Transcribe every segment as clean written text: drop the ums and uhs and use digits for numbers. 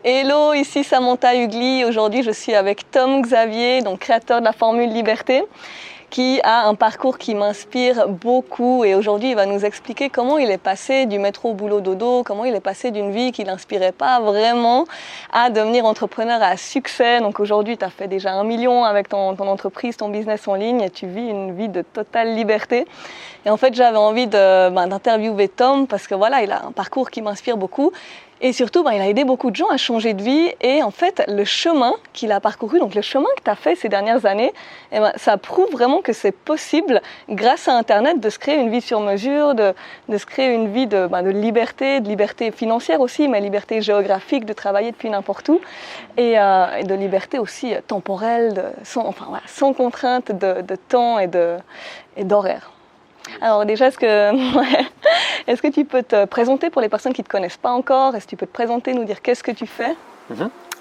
Hello, ici Samantha Hugli. Aujourd'hui, je suis avec Tom Xavier, donc créateur de la formule Liberté, qui a un parcours qui m'inspire beaucoup. Et aujourd'hui, il va nous expliquer comment il est passé du métro au boulot dodo, comment il est passé d'une vie qui n'inspirait pas vraiment à devenir entrepreneur à succès. Donc aujourd'hui, tu as fait déjà 1 million avec ton entreprise, ton business en ligne et tu vis une vie de totale liberté. Et en fait, j'avais envie d'interviewer Tom parce que voilà, il a un parcours qui m'inspire beaucoup. Et surtout, il a aidé beaucoup de gens à changer de vie. Et en fait, le chemin qu'il a parcouru, donc le chemin que tu as fait ces dernières années, ça prouve vraiment que c'est possible, grâce à Internet, de se créer une vie sur mesure, de se créer une vie de liberté financière aussi, mais liberté géographique, de travailler depuis n'importe où, et de liberté aussi temporelle, sans contrainte de temps et d'horaire. Alors déjà, est-ce que tu peux te présenter pour les personnes qui ne te connaissent pas encore? Est-ce que tu peux te présenter, nous dire qu'est-ce que tu fais?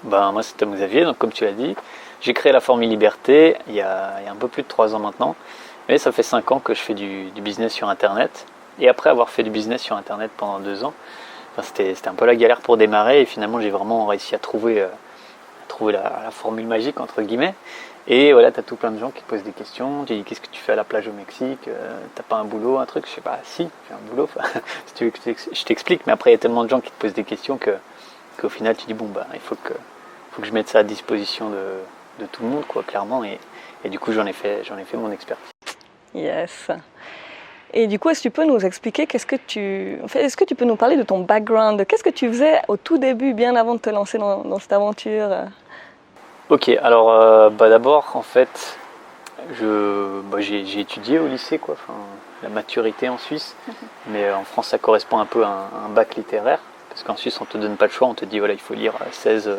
Moi, c'est Tom Xavier, donc comme tu l'as dit, j'ai créé la formule Liberté il y a un peu plus de 3 ans maintenant. Mais ça fait 5 ans que je fais du business sur Internet. Et après avoir fait du business sur Internet pendant 2 ans, c'était un peu la galère pour démarrer. Et finalement, j'ai vraiment réussi à trouver la formule magique, entre guillemets. Et voilà, tu as tout plein de gens qui te posent des questions. Tu dis, qu'est-ce que tu fais à la plage au Mexique? T'as pas un boulot, un truc? Je sais pas, si, j'ai un boulot. Si tu veux que je t'explique. Mais après, il y a tellement de gens qui te posent des questions qu'au final, tu dis, il faut que je mette ça à disposition de tout le monde, quoi, clairement. Et du coup, j'en ai fait mon expertise. Yes. Et du coup, est-ce que tu peux nous expliquer est-ce que tu peux nous parler de ton background? Qu'est-ce que tu faisais au tout début, bien avant de te lancer dans cette aventure? Ok, alors d'abord, en fait, j'ai étudié au lycée, quoi, la maturité en Suisse, mais en France, ça correspond un peu à un bac littéraire, parce qu'en Suisse, on te donne pas le choix, on te dit, voilà, il faut lire 16,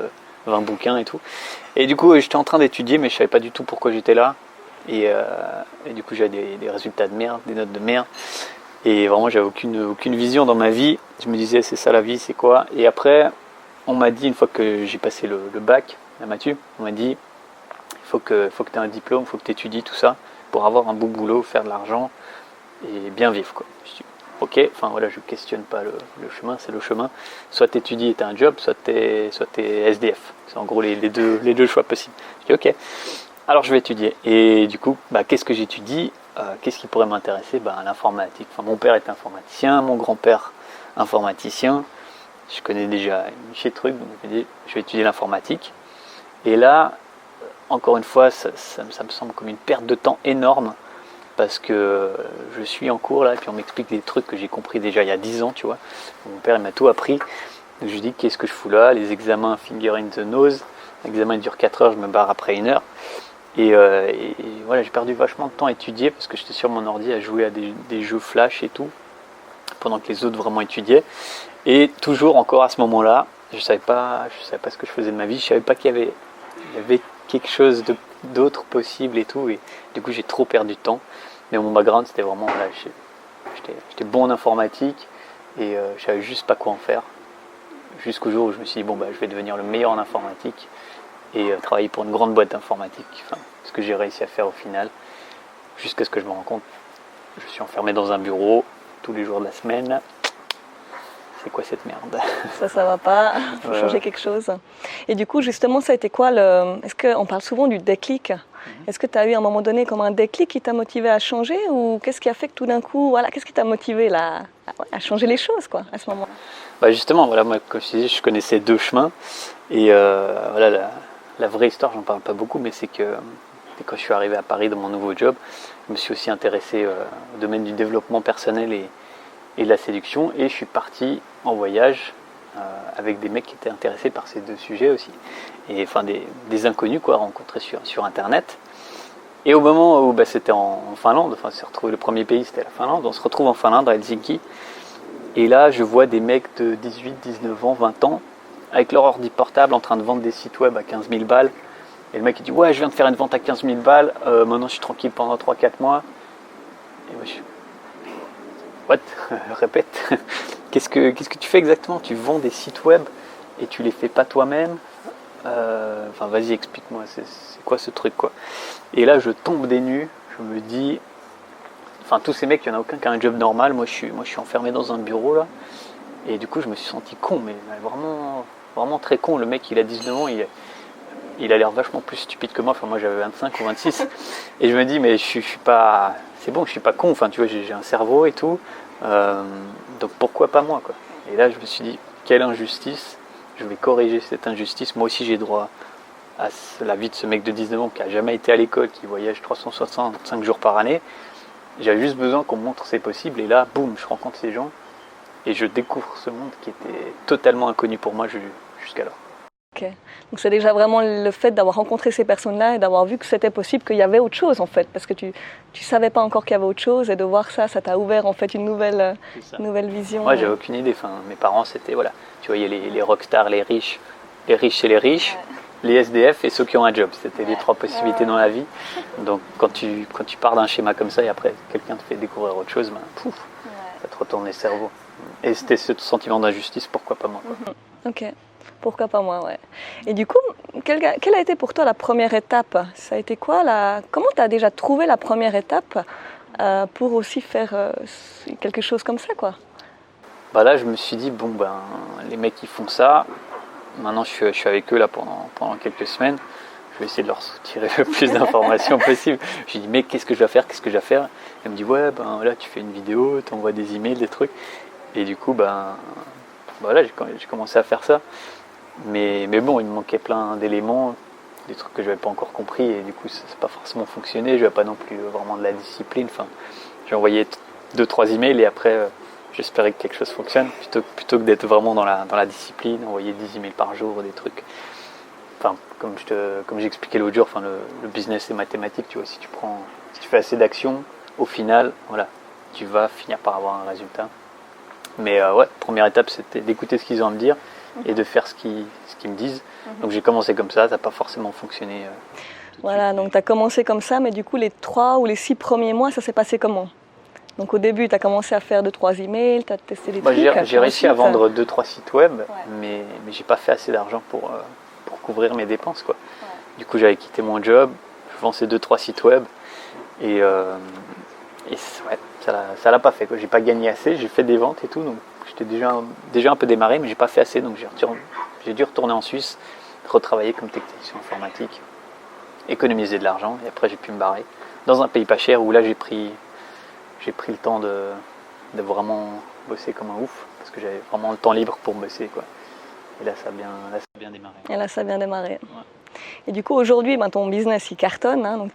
20 bouquins et tout. Et du coup, j'étais en train d'étudier, mais je savais pas du tout pourquoi j'étais là, et du coup, j'avais des résultats de merde, des notes de merde, et vraiment, j'avais aucune vision dans ma vie. Je me disais, c'est ça la vie, c'est quoi? Et après, on m'a dit, une fois que j'ai passé le bac, à Mathieu, on m'a dit, il faut que tu aies un diplôme, il faut que tu étudies tout ça pour avoir un beau boulot, faire de l'argent et bien vivre, quoi. Je dis, ok, je questionne pas le chemin, c'est le chemin. Soit tu étudies et tu as un job, soit tu es SDF. C'est en gros les deux choix possibles. Je dis ok, alors je vais étudier. Et du coup, qu'est-ce que j'étudie? Qu'est-ce qui pourrait m'intéresser? L'informatique. Mon père est informaticien, mon grand-père informaticien. Je connais déjà une chier de trucs, donc je vais étudier l'informatique. Et là, encore une fois, ça me semble comme une perte de temps énorme parce que je suis en cours là et puis on m'explique des trucs que j'ai compris déjà il y a 10 ans, tu vois. Mon père il m'a tout appris. Donc je lui dis qu'est-ce que je fous là? Les examens finger in the nose. L'examen dure 4 heures, je me barre après 1 heure. Et voilà, j'ai perdu vachement de temps à étudier parce que j'étais sur mon ordi à jouer à des jeux flash et tout pendant que les autres vraiment étudiaient. Et toujours encore à ce moment-là, je savais pas ce que je faisais de ma vie. Je savais pas qu'il y avait quelque chose d'autre possible et tout, et du coup j'ai trop perdu de temps. Mais mon background c'était vraiment, voilà, j'étais bon en informatique et je savais juste pas quoi en faire, jusqu'au jour où je me suis dit je vais devenir le meilleur en informatique et travailler pour une grande boîte d'informatique, ce que j'ai réussi à faire au final, jusqu'à ce que je me rends compte, je suis enfermé dans un bureau tous les jours de la semaine. C'est quoi cette merde? Ça va pas, il faut changer quelque chose. Et du coup, justement, ça a été quoi Est-ce qu'on parle souvent du déclic? Est-ce que tu as eu à un moment donné comme un déclic qui t'a motivé à changer? Ou qu'est-ce qui a fait que tout d'un coup, voilà, qu'est-ce qui t'a motivé là, à changer les choses, quoi, à ce moment-là? Justement, voilà, moi, comme je te disais, je connaissais 2 chemins. Et voilà, la vraie histoire, j'en parle pas beaucoup, mais c'est que quand je suis arrivé à Paris dans mon nouveau job, je me suis aussi intéressé au domaine du développement personnel et de la séduction, et je suis parti en voyage avec des mecs qui étaient intéressés par ces 2 sujets aussi, et des inconnus quoi, rencontrés sur internet. Et au moment où c'était en Finlande, s'est retrouvé, le premier pays c'était la Finlande, on se retrouve en Finlande à Helsinki, et là je vois des mecs de 18, 19 ans, 20 ans avec leur ordi portable en train de vendre des sites web à 15 000 balles, et le mec il dit ouais, je viens de faire une vente à 15 000 balles, maintenant je suis tranquille pendant 3-4 mois, et moi je suis what? Répète. Qu'est-ce que tu fais exactement? Tu vends des sites web et tu les fais pas toi-même? Vas-y, explique-moi, c'est quoi ce truc, quoi? Et là, je tombe des nues, je me dis, tous ces mecs, il n'y en a aucun qui a un job normal. Moi, je suis enfermé dans un bureau là, et du coup, je me suis senti con, mais vraiment vraiment très con. Le mec, il a 19 ans, il a l'air vachement plus stupide que moi. Enfin, moi, j'avais 25 ou 26. Et je me dis, mais je suis pas... C'est bon, je suis pas con. Enfin, tu vois, j'ai un cerveau et tout. Donc, pourquoi pas moi, quoi. Et là, je me suis dit, quelle injustice. Je vais corriger cette injustice. Moi aussi, j'ai droit à la vie de ce mec de 19 ans qui n'a jamais été à l'école, qui voyage 365 jours par année. J'avais juste besoin qu'on me montre c'est possible. Et là, boum, je rencontre ces gens. Et je découvre ce monde qui était totalement inconnu pour moi jusqu'alors. Ok, donc c'est déjà vraiment le fait d'avoir rencontré ces personnes-là et d'avoir vu que c'était possible, qu'il y avait autre chose en fait, parce que tu savais pas encore qu'il y avait autre chose et de voir ça, ça t'a ouvert en fait une nouvelle vision. Moi, j'avais aucune idée. Enfin, mes parents, c'était voilà, tu voyais les rockstars, les riches chez les riches, les SDF et ceux qui ont un job. C'était les trois possibilités dans la vie. Donc quand tu pars d'un schéma comme ça et après quelqu'un te fait découvrir autre chose, ben, pouf, ça te retourne les cerveaux. Et c'était ce sentiment d'injustice, pourquoi pas moi, quoi. Ok, pourquoi pas moi, ouais. Et du coup, quelle a été pour toi la première étape? Ça a été quoi Comment tu as déjà trouvé la première étape pour aussi faire quelque chose comme ça, quoi? Bah là, je me suis dit, bon, ben, les mecs qui font ça, maintenant je suis avec eux là pendant quelques semaines. Je vais essayer de leur tirer le plus d'informations possible. Je lui dis, mais qu'est-ce que je vais faire? Elle me dit, ouais, ben là, tu fais une vidéo, tu envoies des emails, des trucs. Et du coup, ben, voilà, j'ai commencé à faire ça. Mais bon, il me manquait plein d'éléments, des trucs que je n'avais pas encore compris. Et du coup, ça n'a pas forcément fonctionné. Je n'avais pas non plus vraiment de la discipline. Enfin, j'ai envoyé 2-3 emails et après, j'espérais que quelque chose fonctionne. Plutôt que d'être vraiment dans la discipline, envoyer 10 emails par jour, des trucs. Enfin, comme j'expliquais l'autre jour, enfin, le business est mathématique. Tu vois, si tu fais assez d'actions, au final, voilà, tu vas finir par avoir un résultat. Mais ouais, première étape, c'était d'écouter ce qu'ils ont à me dire et de faire ce qu'ils me disent. Donc j'ai commencé comme ça n'a pas forcément fonctionné. Voilà, donc tu as commencé comme ça, mais du coup, les 3 ou les 6 premiers mois, ça s'est passé comment? Donc au début, tu as commencé à faire 2-3 emails, tu as testé des trucs. J'ai réussi à vendre 2-3 sites web, mais j'ai pas fait assez d'argent pour couvrir mes dépenses, quoi. Ouais. Du coup, j'avais quitté mon job, je vendais 2-3 sites web et ouais, ça l'a pas fait, quoi. J'ai pas gagné assez, j'ai fait des ventes et tout, donc j'étais déjà un peu démarré, mais j'ai pas fait assez, donc j'ai dû retourner en Suisse, retravailler comme technicien informatique, économiser de l'argent, et après j'ai pu me barrer dans un pays pas cher où là j'ai pris le temps de vraiment bosser comme un ouf, parce que j'avais vraiment le temps libre pour bosser, quoi. Et là ça a bien démarré. Et là ça a bien démarré. Ouais. Et du coup, aujourd'hui, ton business, il cartonne. Hein, donc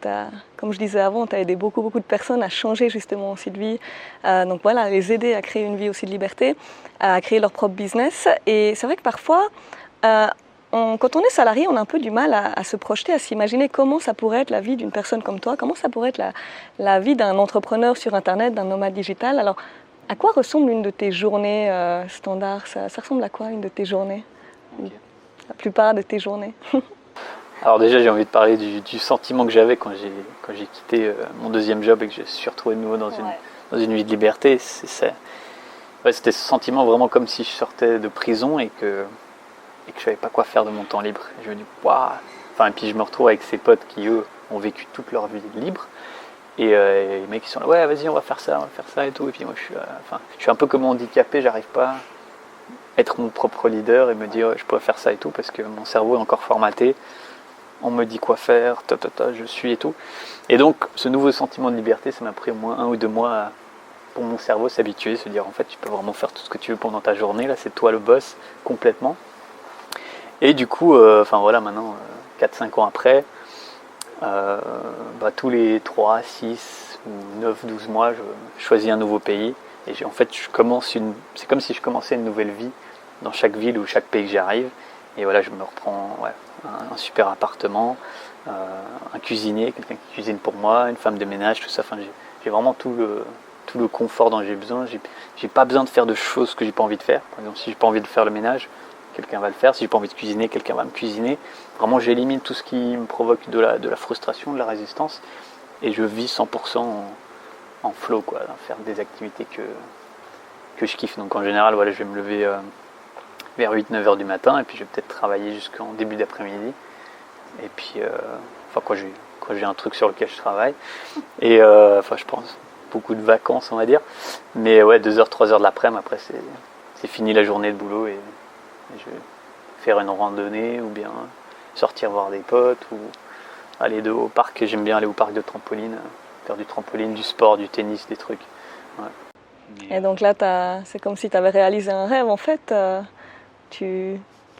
comme je disais avant, tu as aidé beaucoup de personnes à changer justement aussi de vie. Donc voilà, les aider à créer une vie aussi de liberté, à créer leur propre business. Et c'est vrai que parfois, quand on est salarié, on a un peu du mal à se projeter, à s'imaginer comment ça pourrait être la vie d'une personne comme toi, comment ça pourrait être la vie d'un entrepreneur sur Internet, d'un nomade digital. Alors, à quoi ressemble une de tes journées standards? Ça ressemble à quoi, une de tes journées? Okay. La plupart de tes journées. Alors déjà, j'ai envie de parler du sentiment que j'avais quand j'ai quitté mon deuxième job et que je me suis retrouvé de nouveau dans une vie de liberté. C'était ce sentiment vraiment comme si je sortais de prison et que je savais pas quoi faire de mon temps libre. Et je me dis, waouh. Et puis je me retrouve avec ces potes qui, eux, ont vécu toute leur vie libre. Et les mecs qui sont là, ouais, vas-y, on va faire ça et tout. Et puis moi, je suis un peu comme handicapé, j'arrive pas à être mon propre leader et me dire, ouais, je pourrais faire ça et tout parce que mon cerveau est encore formaté. On me dit quoi faire, je suis et tout. Et donc, ce nouveau sentiment de liberté, ça m'a pris au moins 1 ou 2 mois pour mon cerveau s'habituer, se dire en fait, tu peux vraiment faire tout ce que tu veux pendant ta journée. Là, c'est toi le boss complètement. Et du coup, voilà, maintenant, 4-5 ans après, tous les 3, 6, 9, 12 mois, je choisis un nouveau pays. Et en fait, c'est comme si je commençais une nouvelle vie dans chaque ville ou chaque pays que j'arrive. Et voilà, je me reprends un super appartement, un cuisinier, quelqu'un qui cuisine pour moi, une femme de ménage, tout ça. Enfin, j'ai vraiment tout le confort dont j'ai besoin. J'ai pas besoin de faire de choses que j'ai pas envie de faire. Par exemple, si j'ai pas envie de faire le ménage, quelqu'un va le faire. Si j'ai pas envie de cuisiner, quelqu'un va me cuisiner. Vraiment, j'élimine tout ce qui me provoque de la frustration, de la résistance. Et je vis 100% en flow, quoi, à faire des activités que je kiffe. Donc en général, voilà, je vais me lever vers 8-9 heures du matin et puis je vais peut-être travailler jusqu'en début d'après-midi. Et puis, quand j'ai un truc sur lequel je travaille. Et je pense beaucoup de vacances, on va dire. Mais ouais, 2 heures, 3 heures de l'après-midi, après c'est fini la journée de boulot et faire une randonnée ou bien sortir voir des potes ou aller au parc. J'aime bien aller au parc de trampoline, faire du trampoline, du sport, du tennis, des trucs. Ouais. Et donc là, c'est comme si tu avais réalisé un rêve en fait.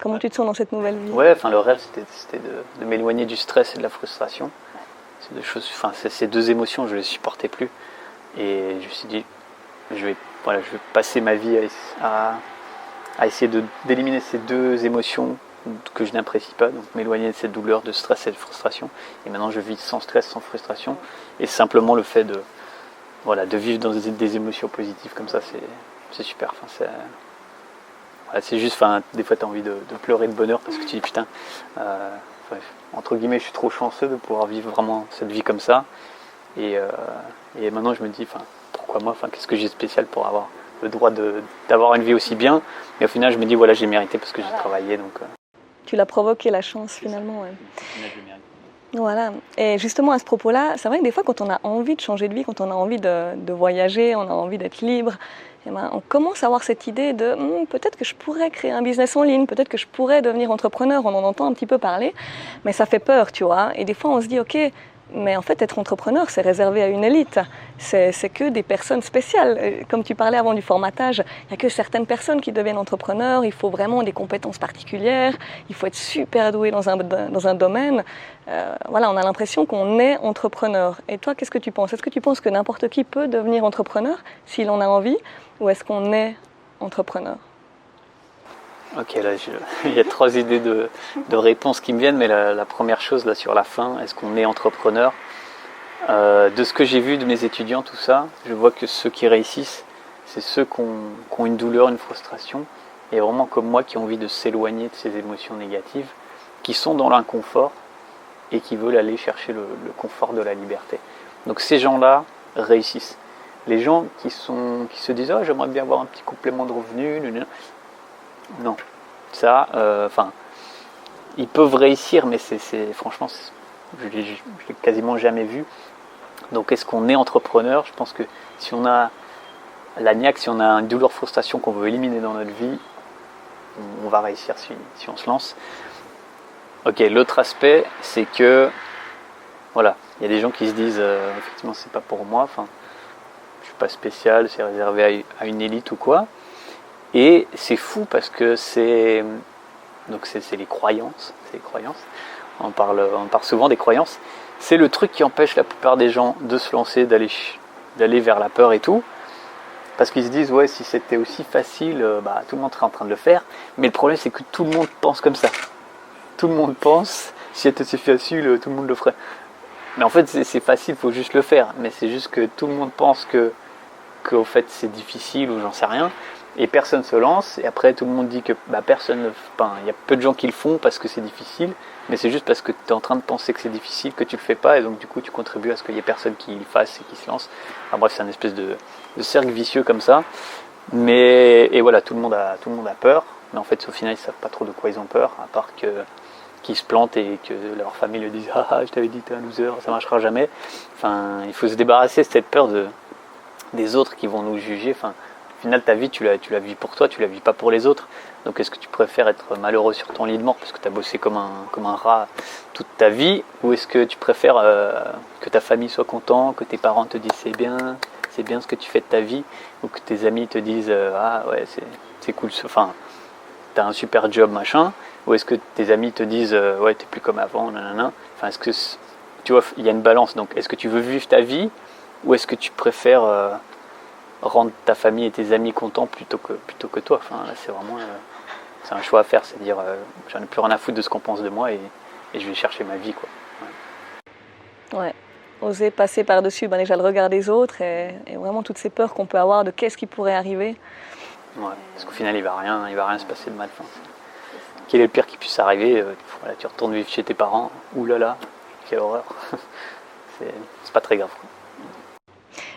Comment tu te sens dans cette nouvelle vie? Ouais, enfin le rêve c'était de m'éloigner du stress et de la frustration. Ces deux émotions, je ne les supportais plus. Et je me suis dit, je vais passer ma vie à essayer d'éliminer ces deux émotions que je n'apprécie pas, donc m'éloigner de cette douleur, de stress et de frustration. Et maintenant je vis sans stress, sans frustration. Et simplement le fait de vivre dans des émotions positives comme ça, c'est super. C'est juste, des fois tu as envie de pleurer de bonheur parce que tu dis putain, entre guillemets je suis trop chanceux de pouvoir vivre vraiment cette vie comme ça. Et maintenant je me dis, pourquoi moi, qu'est-ce que j'ai de spécial pour avoir le droit d'avoir une vie aussi bien. Mais au final je me dis voilà, j'ai mérité parce que j'ai travaillé. Donc, Tu l'as provoqué la chance finalement. Ouais. Voilà. Et justement à ce propos-là, c'est vrai que des fois quand on a envie de changer de vie, quand on a envie de voyager, on a envie d'être libre, on commence à avoir cette idée de peut-être que je pourrais créer un business en ligne, peut-être que je pourrais devenir entrepreneur, on en entend un petit peu parler, mais ça fait peur, tu vois. Et des fois on se dit ok, mais en fait être entrepreneur c'est réservé à une élite, c'est que des personnes spéciales. Comme tu parlais avant du formatage, il n'y a que certaines personnes qui deviennent entrepreneurs, il faut vraiment des compétences particulières, il faut être super doué dans un domaine. On a l'impression qu'on est entrepreneur. Et toi, qu'est-ce que tu penses? Est-ce que tu penses que n'importe qui peut devenir entrepreneur s'il en a envie, ou est-ce qu'on est entrepreneur? Ok, là il y a 3 idées de réponses qui me viennent, mais la première chose là sur la fin, est-ce qu'on est entrepreneur? De ce que j'ai vu de mes étudiants, tout ça, je vois que ceux qui réussissent, c'est ceux qui ont une douleur, une frustration, et vraiment comme moi qui ont envie de s'éloigner de ces émotions négatives, qui sont dans l'inconfort et qui veulent aller chercher le confort de la liberté. Donc ces gens-là réussissent. Les gens qui se disent oh, j'aimerais bien avoir un petit complément de revenu, non, ça, ils peuvent réussir, mais franchement, je l'ai quasiment jamais vu. Donc, est-ce qu'on est entrepreneur? Je pense que si on a la niaque, si on a une douleur, frustration qu'on veut éliminer dans notre vie, on va réussir si on se lance. Ok, l'autre aspect, c'est que, voilà, il y a des gens qui se disent, effectivement, c'est pas pour moi, je suis pas spécial, c'est réservé à une élite ou quoi. Et c'est fou parce que c'est les croyances. On parle souvent des croyances. C'est le truc qui empêche la plupart des gens de se lancer, d'aller vers la peur et tout. Parce qu'ils se disent, ouais, si c'était aussi facile, tout le monde serait en train de le faire. Mais le problème, c'est que tout le monde pense comme ça. Tout le monde pense, si c'était aussi facile, tout le monde le ferait. Mais en fait, c'est facile, il faut juste le faire. Mais c'est juste que tout le monde pense qu'au fait, c'est difficile ou j'en sais rien. Et personne se lance, et après tout le monde dit que personne, il y a peu de gens qui le font parce que c'est difficile, mais c'est juste parce que tu es en train de penser que c'est difficile que tu le fais pas, et donc du coup tu contribues à ce qu'il y ait personne qui le fasse et qui se lance. Bref, c'est une espèce de cercle vicieux comme ça. Et voilà, tout le monde a peur, mais en fait au final ils savent pas trop de quoi ils ont peur, à part qu'ils se plantent et que leur famille le dise ah je t'avais dit t'es un loser, ça marchera jamais. Il faut se débarrasser de cette peur des autres qui vont nous juger. Au final, ta vie, tu la vis pour toi, tu la vis pas pour les autres. Donc, est-ce que tu préfères être malheureux sur ton lit de mort parce que tu as bossé comme un rat toute ta vie, ou est-ce que tu préfères que ta famille soit content, que tes parents te disent c'est bien ce que tu fais de ta vie, ou que tes amis te disent ah ouais, c'est cool, t'as un super job, machin, ou est-ce que tes amis te disent ouais, t'es plus comme avant, nanana. Est-ce que, tu vois, il y a une balance. Donc, est-ce que tu veux vivre ta vie, ou est-ce que tu préfères rendre ta famille et tes amis contents plutôt que toi. Là, c'est vraiment c'est un choix à faire, c'est dire j'en ai plus rien à foutre de ce qu'on pense de moi et je vais chercher ma vie, quoi. Ouais. Oser passer par-dessus déjà le regard des autres et vraiment toutes ces peurs qu'on peut avoir de qu'est-ce qui pourrait arriver. Ouais, parce qu'au final il va rien se passer de mal. Quel est le pire qui puisse arriver? Tu retournes vivre chez tes parents, oulala, quelle horreur. c'est pas très grave, quoi.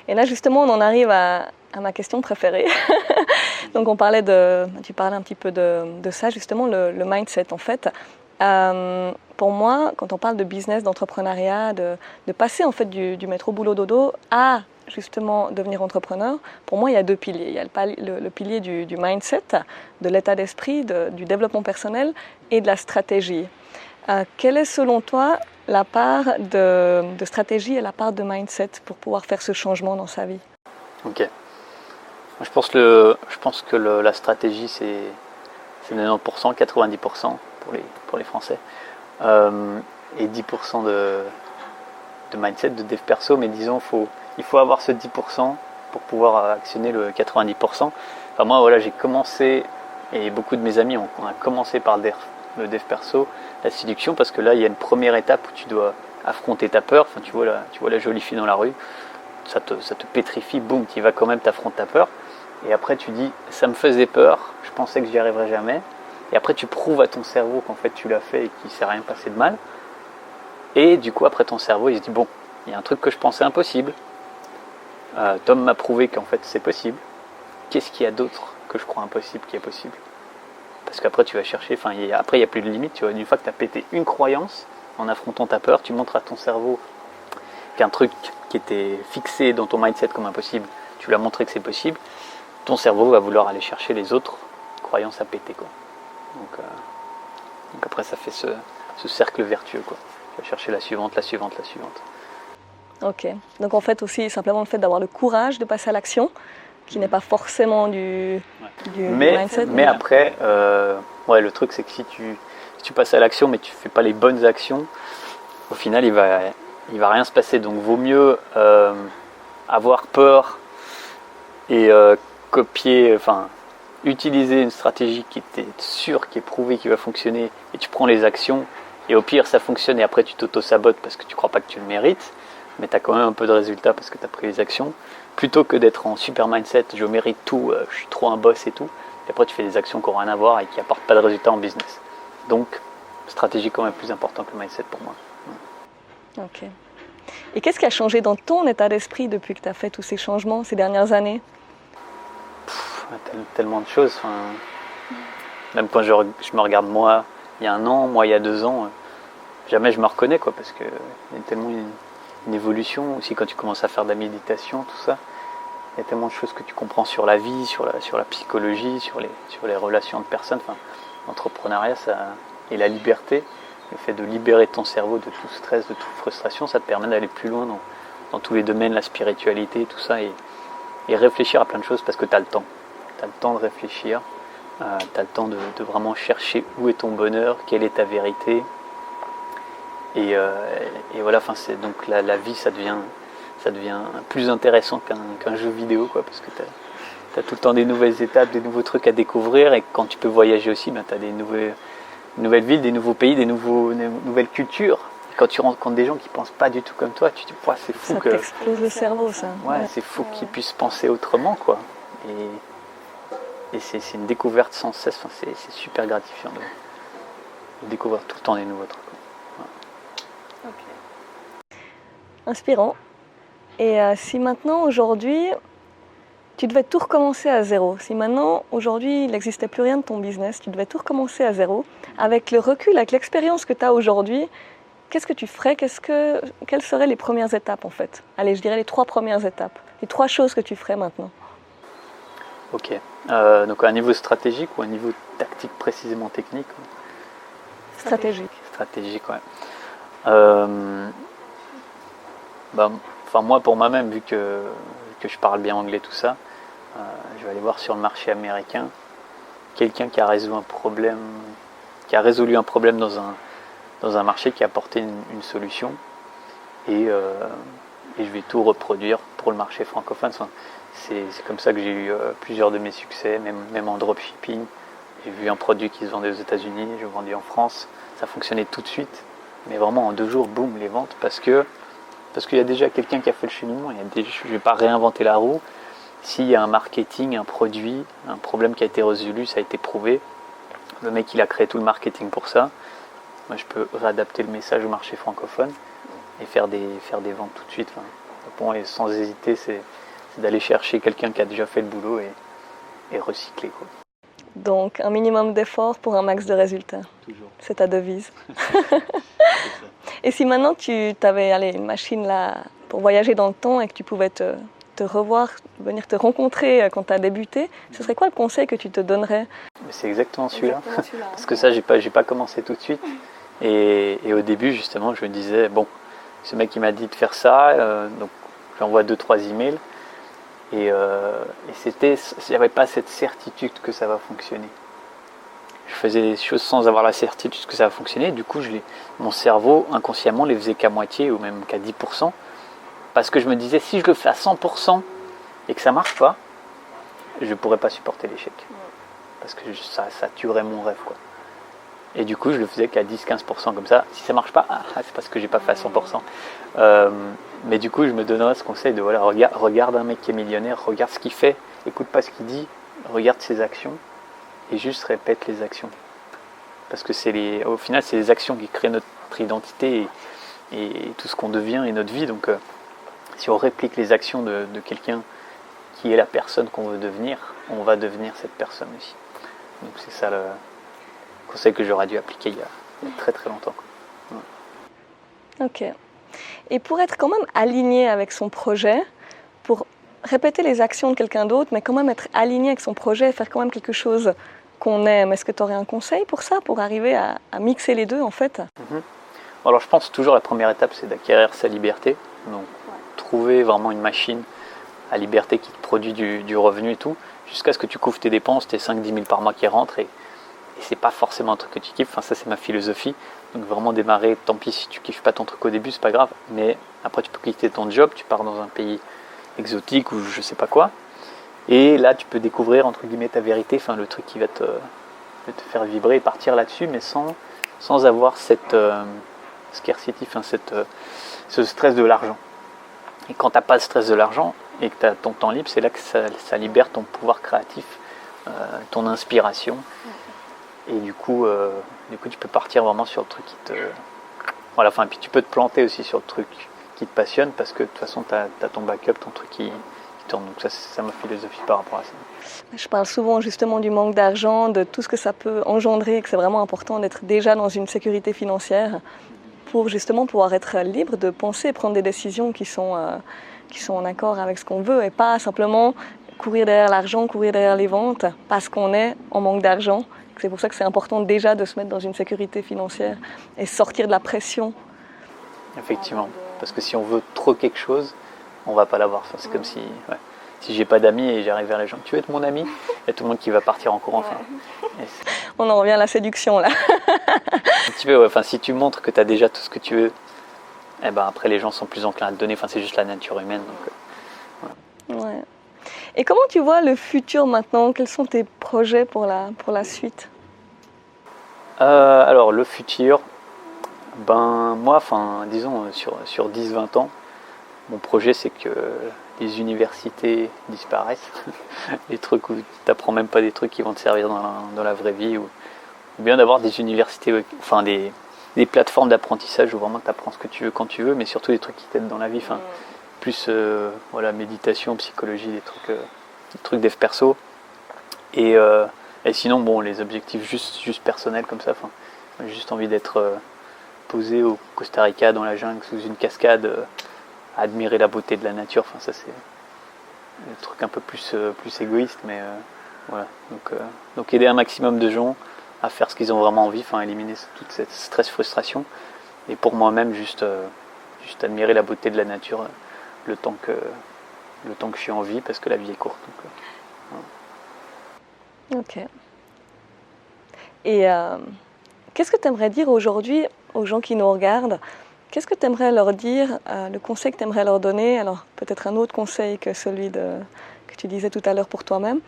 Et là, justement, on en arrive à ma question préférée. Donc, tu parlais un petit peu de ça, justement, le mindset, en fait. Pour moi, quand on parle de business, d'entrepreneuriat, de passer, en fait, du métro boulot dodo à justement devenir entrepreneur, pour moi, il y a deux piliers. Il y a le pilier du mindset, de l'état d'esprit, du développement personnel et de la stratégie. Quelle est selon toi la part de stratégie et la part de mindset pour pouvoir faire ce changement dans sa vie? Ok. Je pense que la stratégie, c'est 90%, 90% pour les Français. Et 10% de mindset, de dev perso, mais disons, il faut avoir ce 10% pour pouvoir actionner le 90%. Enfin, moi, voilà, j'ai commencé, et beaucoup de mes amis on a commencé par le dev perso, la séduction, parce que là, il y a une première étape où tu dois affronter ta peur. Enfin, tu vois la jolie fille dans la rue, ça te pétrifie, boum, tu y vas quand même, t'affrontes ta peur. Et après, tu dis, ça me faisait peur, je pensais que j'y arriverais jamais. Et après, tu prouves à ton cerveau qu'en fait, tu l'as fait et qu'il ne s'est rien passé de mal. Et du coup, après, ton cerveau, il se dit, bon, il y a un truc que je pensais impossible. Tom m'a prouvé qu'en fait, c'est possible. Qu'est-ce qu'il y a d'autre que je crois impossible qui est possible? Parce qu'après, tu vas chercher, après, il n'y a plus de limite. Tu vois, une fois que tu as pété une croyance, en affrontant ta peur, tu montres à ton cerveau qu'un truc qui était fixé dans ton mindset comme impossible, tu lui as montré que c'est possible. Ton cerveau va vouloir aller chercher les autres croyances à péter, quoi. Donc après, ça fait ce cercle vertueux, quoi. Tu vas chercher la suivante, la suivante, la suivante. Ok. Donc en fait aussi, simplement le fait d'avoir le courage de passer à l'action, qui n'est pas forcément du mindset. Mais après, le truc, c'est que si tu passes à l'action, mais tu fais pas les bonnes actions, au final, il va rien se passer. Donc vaut mieux avoir peur et utiliser une stratégie qui est sûre, qui est prouvée, qui va fonctionner, et tu prends les actions, et au pire ça fonctionne, et après tu t'auto-sabotes parce que tu crois pas que tu le mérites, mais tu as quand même un peu de résultat parce que tu as pris les actions, plutôt que d'être en super mindset, je mérite tout, je suis trop un boss et tout, et après tu fais des actions qui n'ont rien à voir et qui n'apportent pas de résultat en business. Donc, stratégie quand même plus important que le mindset pour moi. Ok. Et qu'est-ce qui a changé dans ton état d'esprit depuis que tu as fait tous ces changements ces dernières années? Tellement de choses. Même quand je me regarde moi il y a 1 an, moi il y a 2 ans, jamais je me reconnais, quoi, parce qu'il y a tellement une évolution. Aussi quand tu commences à faire de la méditation, tout ça, il y a tellement de choses que tu comprends sur la vie, sur la psychologie, sur les relations de personnes. L'entrepreneuriat et la liberté, le fait de libérer ton cerveau de tout stress, de toute frustration, ça te permet d'aller plus loin dans tous les domaines, la spiritualité, tout ça, et réfléchir à plein de choses parce que tu as le temps. Tu as le temps de réfléchir, tu as le temps de vraiment chercher où est ton bonheur, quelle est ta vérité. Et voilà, donc la vie, ça devient plus intéressant qu'un jeu vidéo, quoi, parce que tu as tout le temps des nouvelles étapes, des nouveaux trucs à découvrir, et quand tu peux voyager aussi, tu as des nouvelles villes, des nouveaux pays, des nouvelles cultures. Et quand tu rencontres des gens qui ne pensent pas du tout comme toi, tu te dis, c'est fou que... Ça t'explose le cerveau, ça. Ouais, c'est fou qu'ils puissent penser autrement, quoi. Et c'est une découverte sans cesse, c'est super gratifiant de découvrir tout le temps des nouveaux trucs. Ouais. Okay. Inspirant. Et si maintenant, aujourd'hui, tu devais tout recommencer à zéro, si maintenant, aujourd'hui, il n'existait plus rien de ton business, tu devais tout recommencer à zéro, avec le recul, avec l'expérience que tu as aujourd'hui, qu'est-ce que tu ferais? Quelles seraient les premières étapes, en fait? Allez, je dirais les 3 premières étapes, les 3 choses que tu ferais maintenant. Ok. Donc à un niveau stratégique ou à un niveau tactique précisément technique? Stratégique. Stratégique, ouais. Moi, pour moi-même, vu que je parle bien anglais, tout ça, je vais aller voir sur le marché américain quelqu'un qui a résolu un problème dans un marché, qui a apporté une solution, et je vais tout reproduire pour le marché francophone. C'est comme ça que j'ai eu plusieurs de mes succès, même en dropshipping. J'ai vu un produit qui se vendait aux États-Unis, je le vendais en France, ça fonctionnait tout de suite, mais vraiment en 2 jours, boum, les ventes, parce qu'il y a déjà quelqu'un qui a fait le cheminement. Je ne vais pas réinventer la roue. S'il y a un marketing, un produit, un problème qui a été résolu, ça a été prouvé, le mec il a créé tout le marketing pour ça, moi je peux réadapter le message au marché francophone et faire des ventes tout de suite. Et sans hésiter, c'est d'aller chercher quelqu'un qui a déjà fait le boulot et recycler, quoi. Donc un minimum d'effort pour un max de résultats. Toujours. C'est ta devise. Et si maintenant tu avais une machine là pour voyager dans le temps et que tu pouvais te te revoir, venir te rencontrer quand tu as débuté, ce serait quoi le conseil que tu te donnerais? C'est exactement celui-là. Parce que ça, j'ai pas commencé tout de suite. Et au début, justement, je me disais, bon, ce mec il m'a dit de faire ça, donc j'envoie 2-3 emails. Et il n'y avait pas cette certitude que ça va fonctionner. Je faisais des choses sans avoir la certitude que ça va fonctionner. Du coup, mon cerveau, inconsciemment, les faisait qu'à moitié ou même qu'à 10%. Parce que je me disais, si je le fais à 100% et que ça ne marche pas, je ne pourrais pas supporter l'échec. Parce que ça tuerait mon rêve, quoi. Et du coup, je le faisais qu'à 10-15% comme ça. Si ça ne marche pas, c'est parce que je n'ai pas fait à 100%. Mais du coup, je me donnerais ce conseil de, voilà, regarde un mec qui est millionnaire, regarde ce qu'il fait, écoute pas ce qu'il dit, regarde ses actions et juste répète les actions. Parce que au final, c'est les actions qui créent notre identité et tout ce qu'on devient et notre vie. Donc, si on réplique les actions de quelqu'un qui est la personne qu'on veut devenir, on va devenir cette personne aussi. Donc, c'est ça le conseil que j'aurais dû appliquer il y a très très longtemps. Ouais. Ok. Et pour être quand même aligné avec son projet, pour répéter les actions de quelqu'un d'autre, mais quand même être aligné avec son projet et faire quand même quelque chose qu'on aime, est-ce que tu aurais un conseil pour ça, pour arriver à mixer les deux en fait? Alors je pense toujours la première étape, c'est d'acquérir sa liberté. Donc trouver vraiment une machine à liberté qui te produit du revenu et tout, jusqu'à ce que tu couvres tes dépenses, tes 5-10 000 par mois qui rentrent. Et c'est pas forcément un truc que tu kiffes, enfin ça c'est ma philosophie. Donc vraiment démarrer, tant pis si tu kiffes pas ton truc au début, c'est pas grave. Mais après tu peux quitter ton job, tu pars dans un pays exotique ou je sais pas quoi. Et là tu peux découvrir entre guillemets ta vérité, enfin le truc qui va te faire vibrer et partir là-dessus, mais sans avoir cette scarcity, enfin ce stress de l'argent. Et quand tu n'as pas le stress de l'argent et que tu as ton temps libre, c'est là que ça libère ton pouvoir créatif, ton inspiration. Et du coup, tu peux partir vraiment sur le truc qui te... Voilà, enfin, puis tu peux te planter aussi sur le truc qui te passionne parce que de toute façon, tu as ton backup, ton truc qui tourne. Donc ça, c'est ça ma philosophie par rapport à ça. Je parle souvent justement du manque d'argent, de tout ce que ça peut engendrer, que c'est vraiment important d'être déjà dans une sécurité financière pour justement pouvoir être libre de penser et prendre des décisions qui sont en accord avec ce qu'on veut et pas simplement courir derrière l'argent, courir derrière les ventes parce qu'on est en manque d'argent. C'est pour ça que c'est important déjà de se mettre dans une sécurité financière et sortir de la pression. Effectivement, parce que si on veut trop quelque chose, on va pas l'avoir. Enfin, c'est comme si j'ai pas d'amis et j'arrive vers les gens, tu veux être mon ami? Il y a tout le monde qui va partir en courant. Enfin, on en revient à la séduction là. Un petit peu, enfin, si tu montres que tu as déjà tout ce que tu veux, eh ben, après les gens sont plus enclins à te donner. Enfin, c'est juste la nature humaine. Donc, ouais. Et comment tu vois le futur maintenant? Quels sont tes projets pour la suite? Alors le futur, ben moi, enfin disons sur 10-20 ans, mon projet c'est que les universités disparaissent, les trucs où tu n'apprends même pas des trucs qui vont te servir dans la vraie vie, ou bien d'avoir des universités, enfin des plateformes d'apprentissage où vraiment tu apprends ce que tu veux quand tu veux, mais surtout des trucs qui t'aident dans la vie, enfin plus voilà, méditation, psychologie, des trucs dev perso. Et sinon, bon, les objectifs juste personnels comme ça, enfin, j'ai juste envie d'être posé au Costa Rica dans la jungle sous une cascade, admirer la beauté de la nature. Enfin, ça c'est le truc un peu plus égoïste, mais voilà. Donc aider un maximum de gens à faire ce qu'ils ont vraiment envie, enfin éliminer toute cette stress, frustration. Et pour moi-même, juste admirer la beauté de la nature le temps que je suis en vie, parce que la vie est courte. Donc, voilà. Ok. Et qu'est-ce que tu aimerais dire aujourd'hui aux gens qui nous regardent? Qu'est-ce que tu aimerais leur dire, le conseil que tu aimerais leur donner? Alors peut-être un autre conseil que celui que tu disais tout à l'heure pour toi-même.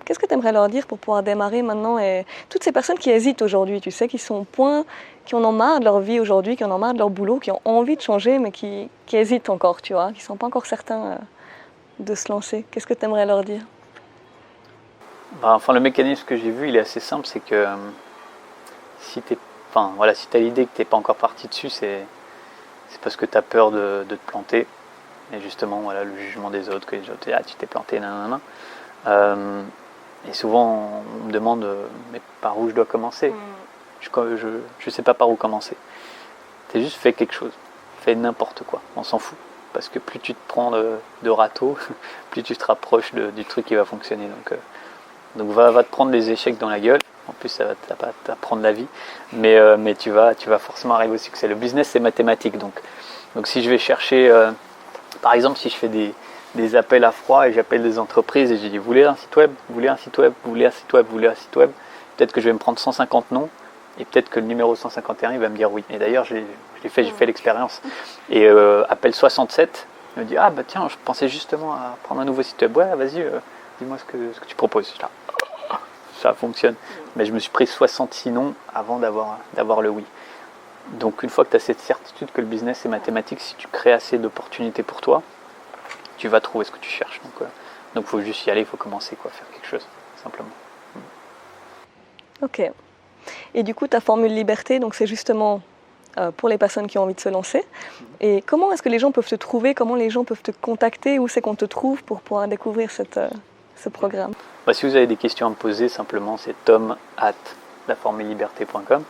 Qu'est-ce que tu aimerais leur dire pour pouvoir démarrer maintenant? Et toutes ces personnes qui hésitent aujourd'hui, tu sais, qui sont au point, qui en ont marre de leur vie aujourd'hui, qui en ont marre de leur boulot, qui ont envie de changer, mais qui hésitent encore, tu vois, qui ne sont pas encore certains de se lancer. Qu'est-ce que tu aimerais leur dire? Enfin, le mécanisme que j'ai vu, il est assez simple, c'est que si tu as l'idée que tu n'es pas encore parti dessus, c'est parce que tu as peur de te planter. Et justement, voilà, le jugement des autres, que les autres disent, tu t'es planté, nanana. Et souvent, on me demande, mais par où je dois commencer? Je sais pas par où commencer. T'as juste fait quelque chose, fais n'importe quoi, on s'en fout. parce que plus tu te prends de râteau, plus tu te rapproches du truc qui va fonctionner. Donc va te prendre des échecs dans la gueule. En plus, ça va t'apprendre la vie, mais tu vas forcément arriver au succès. Le business, c'est mathématique. Donc si je vais chercher, par exemple, si je fais des appels à froid et j'appelle des entreprises et je dis, vous voulez un site web, vous voulez un site web, vous voulez un site web, vous voulez un site web, peut-être que je vais me prendre 150 noms et peut-être que le numéro 151, il va me dire oui. Et d'ailleurs, j'ai fait l'expérience. Et appel 67, il me dit, ah bah tiens, je pensais justement à prendre un nouveau site web. Ouais, vas-y, dis-moi ce que tu proposes. Là, ça fonctionne. Mais je me suis pris 66 noms avant d'avoir le oui. Donc une fois que tu as cette certitude que le business est mathématique, si tu crées assez d'opportunités pour toi, tu vas trouver ce que tu cherches. Donc il faut juste y aller, il faut commencer, faire quelque chose, simplement. Ok. Et du coup, ta formule liberté, donc c'est justement pour les personnes qui ont envie de se lancer. Et comment est-ce que les gens peuvent te trouver? Comment les gens peuvent te contacter? Où c'est qu'on te trouve pour pouvoir découvrir ce programme? Si vous avez des questions à me poser, simplement c'est tom@laformuleliberté.com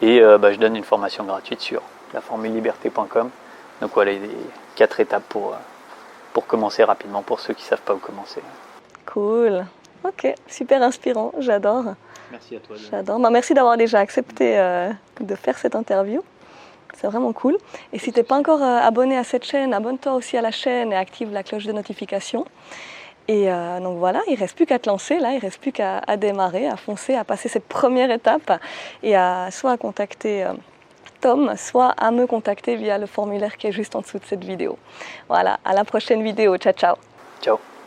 et je donne une formation gratuite sur laformuleliberté.com. Donc voilà, il y a 4 étapes pour commencer rapidement pour ceux qui ne savent pas où commencer. Cool. Ok, super inspirant, j'adore. Merci à toi. J'adore. Merci d'avoir déjà accepté de faire cette interview. C'est vraiment cool. Et si tu n'es pas encore abonné à cette chaîne, abonne-toi aussi à la chaîne et active la cloche de notification. Et donc voilà, il ne reste plus qu'à te lancer, là, il ne reste plus qu'à démarrer, à foncer, à passer cette première étape et soit à contacter Tom, soit à me contacter via le formulaire qui est juste en dessous de cette vidéo. Voilà, à la prochaine vidéo. Ciao, ciao. Ciao.